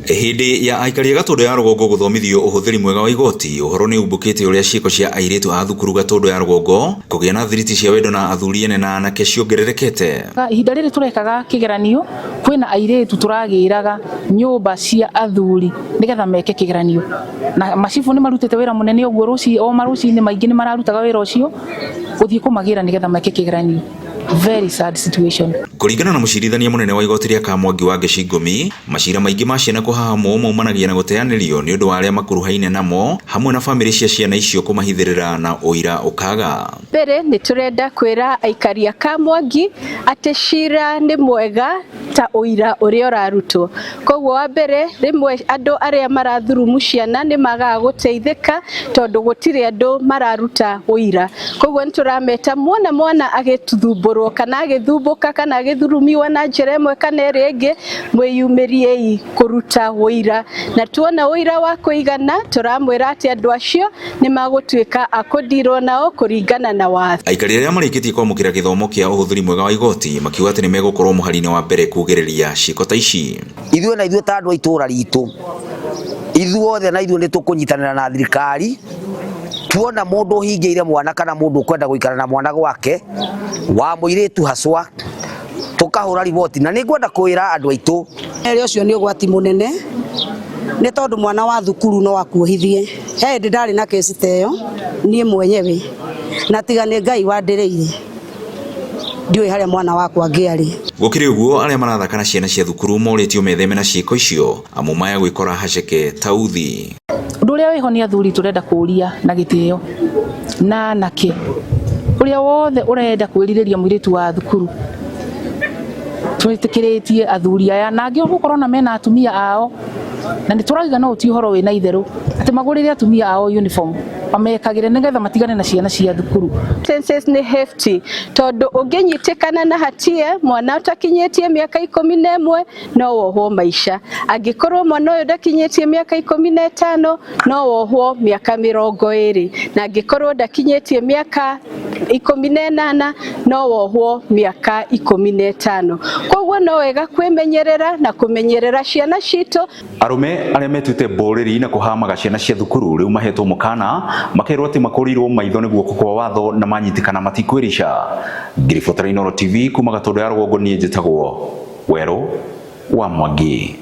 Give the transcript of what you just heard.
Hindi ya aikari Gatundu ya Rugongo guthomithio uhuthiri mwega wa igoti, uhoro ni umbukite uria ciiko cia airitu a thukuru Gatundu ya Rugongo kugia na thiriti cia wendo na athuri ene na anake ciongererekete. Ihinda riri turekaga kigeranio kwina airitu turagiraga nyumba cia athuri nigetha meke kigeranio na macibu ni marutite wira munene uguo ruci o maruci ni maingi ni mararutaga wira ucio guthii kumagira nigetha meke kigeranio. Very sad situation. Kuringana na mucirithania munene wa igoti ria Kamwangi wa Gicingumi, macira maingi ma ciana kuhahamwo maumanagia na guteanirio ni undu wa aria makuruhaine namo hamwe na family cia ciana icio kumahithirira na uira ukaga. Mbere ni turenda kwira aikari a Kamwangi ati cira ni mwega ta uira uria urarutwo. Koguo wa mbere rimwe andu aria marathurumu ciana ni magaga guteithika tondu gutire andu mararuta uira. Koguo niturameta mwana agituthumbura kana agithumbuka kana agithurumiwa na njira imwe kana iri ingi mwiyumiriei kuruta uira, na tuona uira wa kuigana turamwira ati andu acio ni magutwika akundirwo nao kuringana na watho. Aikari aria marikitie kwamukira githomo kia uhuthiri mwega wa igoti makiuga ati ni megukorwo muharine wa mbere kugereria ciiko ta ici. Ithuĩ na ithuĩ ta andu a itura ritu ithuothe na ithuĩ ni tukunyitanira na thirikari tuona mundu hingeire mwana kana mundu kwenda guikara na mwana gwake wa muiritu haswa tukahura riboti na ningwenda kwira andu aitu eri ucio ni ugwati munene ni tondu mwana wa thukuru no akuohithie hindi ndari na kesi teyo nie mwenyewe na tigane Ngai wandireire ndiwe haria mwana wakwa angiari. Gukiri uguo aria marathaka na ciana cia thukuru moritio metheme na ciiko icio amu maya gwikora haceke tauthi. Undu uria wiho ni athuri turenda kuria na gitio na nake uria wothe urenda kwiririria muiritu wa thukuru twitikiretie athuri aya na angi ugukorwo na mena atumia ao na nituragiga no uti uhoro wina itheru ati magurire atumia ao uniform amekagire nigetha matigane na ciana cia thukuru. Sentences ni hefty tondu unginyitikana na hatia mwana utakinyetie miaka 11 no wohwo maisha, angikorwo mwana uyu ndakinyetie miaka 15 no wohwo miaka 20, na angikorwo ndakinyetie miaka 18 no wohwo miaka 15. Koguo no wega kwimenyerera na kumenyerera ciana citu. Arume aria metute mboreri na kuhamaga ciana cia thukuru riu mahetwo mukana makerwo ati makurirwo maitho niguo kwa watho na manyitikana matikwirisha. Ngiribotera Inooro TV kuma Gatundu ya Rugongo, nie njitagwo Weru wa Mwangi.